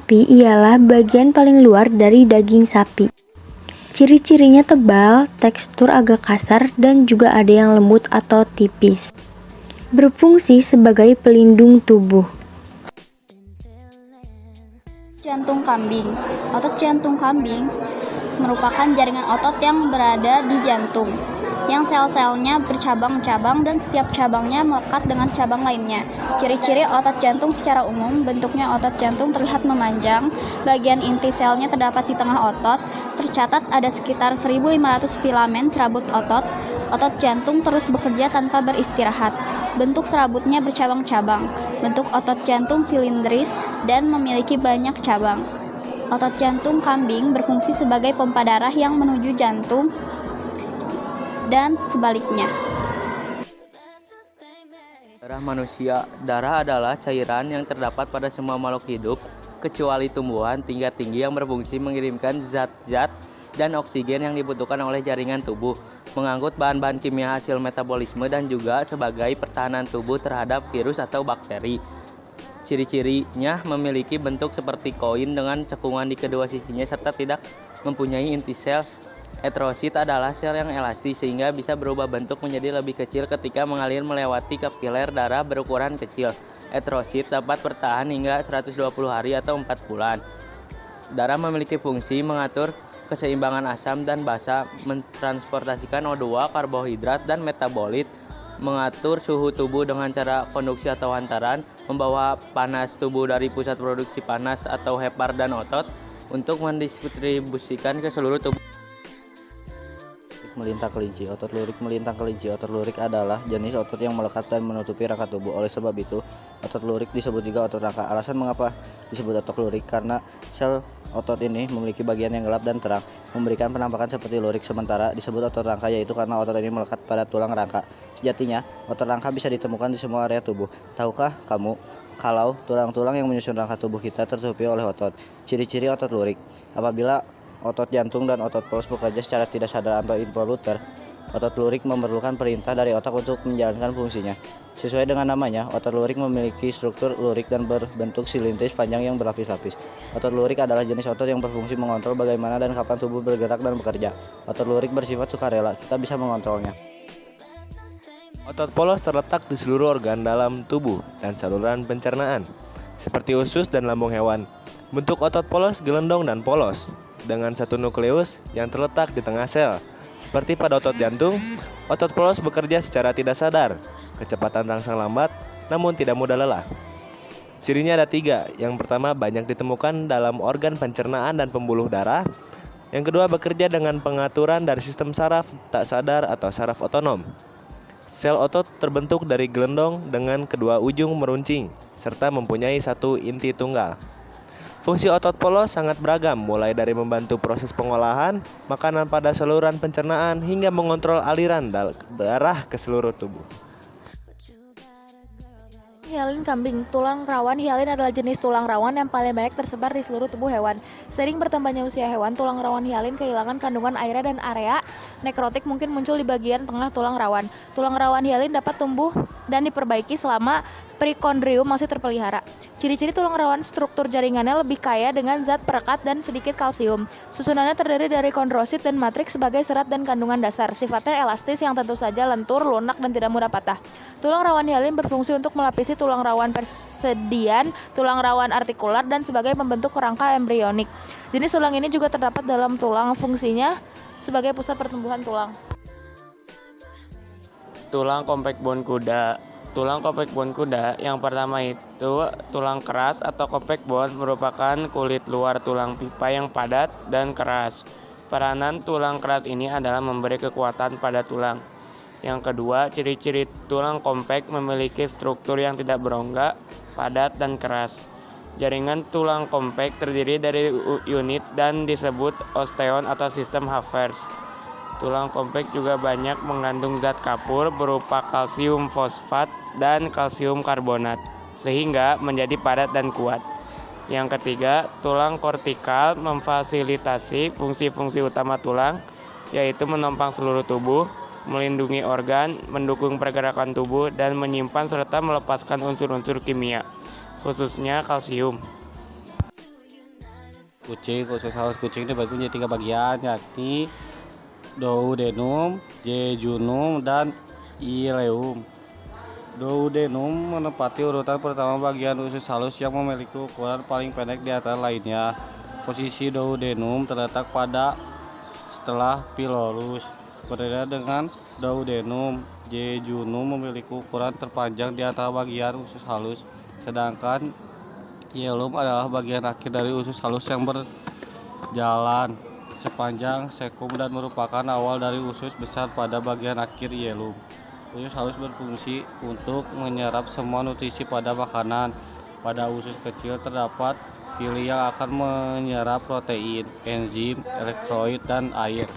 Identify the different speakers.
Speaker 1: sapi ialah bagian paling luar dari daging sapi. Ciri-cirinya tebal, tekstur agak kasar, dan juga ada yang lembut atau tipis. Berfungsi sebagai pelindung tubuh.
Speaker 2: Jantung kambing. Otot jantung kambing merupakan jaringan otot yang berada di jantung, yang sel-selnya bercabang-cabang dan setiap cabangnya melekat dengan cabang lainnya. Ciri-ciri otot jantung secara umum, bentuknya otot jantung terlihat memanjang, bagian inti selnya terdapat di tengah otot, tercatat ada sekitar 1.500 filamen serabut otot. Otot jantung terus bekerja tanpa beristirahat. Bentuk serabutnya bercabang-cabang. Bentuk otot jantung silindris dan memiliki banyak cabang. Otot jantung kambing berfungsi sebagai pompa darah yang menuju jantung dan sebaliknya.
Speaker 3: Darah manusia. Darah adalah cairan yang terdapat pada semua makhluk hidup, kecuali tumbuhan tingkat tinggi yang berfungsi mengirimkan zat-zat dan oksigen yang dibutuhkan oleh jaringan tubuh, mengangkut bahan-bahan kimia hasil metabolisme dan juga sebagai pertahanan tubuh terhadap virus atau bakteri. Ciri-cirinya memiliki bentuk seperti koin dengan cekungan di kedua sisinya serta tidak mempunyai inti sel. Eritrosit adalah sel yang elastis sehingga bisa berubah bentuk menjadi lebih kecil ketika mengalir melewati kapiler darah berukuran kecil. Eritrosit dapat bertahan hingga 120 hari atau 4 bulan. Darah memiliki fungsi mengatur keseimbangan asam dan basa, mentransportasikan O2, karbohidrat, dan metabolit, mengatur suhu tubuh dengan cara konduksi atau hantaran, membawa panas tubuh dari pusat produksi panas atau hepar dan otot untuk mendistribusikan ke seluruh tubuh.
Speaker 4: Melintang kelinci. Otot lurik melintang kelinci. Otot lurik adalah jenis otot yang melekat dan menutupi rangka tubuh. Oleh sebab itu, otot lurik disebut juga otot rangka. Alasan mengapa disebut otot lurik karena sel otot ini memiliki bagian yang gelap dan terang, memberikan penampakan seperti lurik. Sementara disebut otot rangka yaitu karena otot ini melekat pada tulang rangka. Sejatinya, otot rangka bisa ditemukan di semua area tubuh. Tahukah kamu kalau tulang-tulang yang menyusun rangka tubuh kita tertutupi oleh otot? Ciri-ciri otot lurik. Apabila otot jantung dan otot polos bekerja secara tidak sadar atau involuter, otot lurik memerlukan perintah dari otak untuk menjalankan fungsinya. Sesuai dengan namanya, otot lurik memiliki struktur lurik dan berbentuk silindris panjang yang berlapis-lapis. Otot lurik adalah jenis otot yang berfungsi mengontrol bagaimana dan kapan tubuh bergerak dan bekerja. Otot lurik bersifat sukarela, kita bisa mengontrolnya.
Speaker 5: Otot polos terletak di seluruh organ dalam tubuh dan saluran pencernaan, seperti usus dan lambung hewan. Bentuk otot polos gelendong dan polos, dengan satu nukleus yang terletak di tengah sel. Seperti pada otot jantung, otot polos bekerja secara tidak sadar, kecepatan rangsang lambat, namun tidak mudah lelah. Cirinya ada 3. Yang pertama, banyak ditemukan dalam organ pencernaan dan pembuluh darah. Yang kedua, bekerja dengan pengaturan dari sistem saraf tak sadar atau saraf otonom. Sel otot terbentuk dari gelendong dengan kedua ujung meruncing, serta mempunyai satu inti tunggal. Fungsi otot polos sangat beragam, mulai dari membantu proses pengolahan makanan pada saluran pencernaan hingga mengontrol aliran darah ke seluruh tubuh.
Speaker 6: Hialin kambing. Tulang rawan hialin adalah jenis tulang rawan yang paling banyak tersebar di seluruh tubuh hewan. Seiring bertambahnya usia hewan, tulang rawan hialin kehilangan kandungan airnya dan area nekrotik mungkin muncul di bagian tengah tulang rawan. Tulang rawan hialin dapat tumbuh dan diperbaiki selama perikondrium masih terpelihara. Ciri-ciri tulang rawan, struktur jaringannya lebih kaya dengan zat perekat dan sedikit kalsium. Susunannya terdiri dari kondrosit dan matriks sebagai serat dan kandungan dasar. Sifatnya elastis yang tentu saja lentur, lunak, dan tidak mudah patah. Tulang rawan hialin berfungsi untuk melapisi tulang rawan persediaan, tulang rawan artikular, dan sebagai pembentuk kerangka embrionik. Jenis tulang ini juga terdapat dalam tulang, fungsinya sebagai pusat pertumbuhan tulang.
Speaker 7: Tulang compact bone kuda. Tulang compact bone kuda yang pertama itu tulang keras atau compact bone merupakan kulit luar tulang pipa yang padat dan keras. Peranan tulang keras ini adalah memberi kekuatan pada tulang. Yang kedua, ciri-ciri tulang compact memiliki struktur yang tidak berongga, padat, dan keras. Jaringan tulang compact terdiri dari unit dan disebut osteon atau sistem Havertz. Tulang compact juga banyak mengandung zat kapur berupa kalsium fosfat dan kalsium karbonat, sehingga menjadi padat dan kuat. Yang ketiga, tulang kortikal memfasilitasi fungsi-fungsi utama tulang, yaitu menopang seluruh tubuh, melindungi organ, mendukung pergerakan tubuh, dan menyimpan serta melepaskan unsur-unsur kimia, khususnya kalsium.
Speaker 8: Kucing, usus halus kucing dibagi menjadi 3 bagian, yakni duodenum, jejunum, dan ileum. Duodenum menempati urutan pertama bagian usus halus yang memiliki ukuran paling pendek di antara lainnya. Posisi duodenum terletak pada setelah pilorus. Berbeda dengan duodenum, jejunum memiliki ukuran terpanjang di antara bagian usus halus, sedangkan ileum adalah bagian akhir dari usus halus yang berjalan sepanjang sekum dan merupakan awal dari usus besar pada bagian akhir ileum. Usus halus berfungsi untuk menyerap semua nutrisi pada makanan. Pada usus kecil terdapat pili yang akan menyerap protein, enzim, elektrolit, dan air.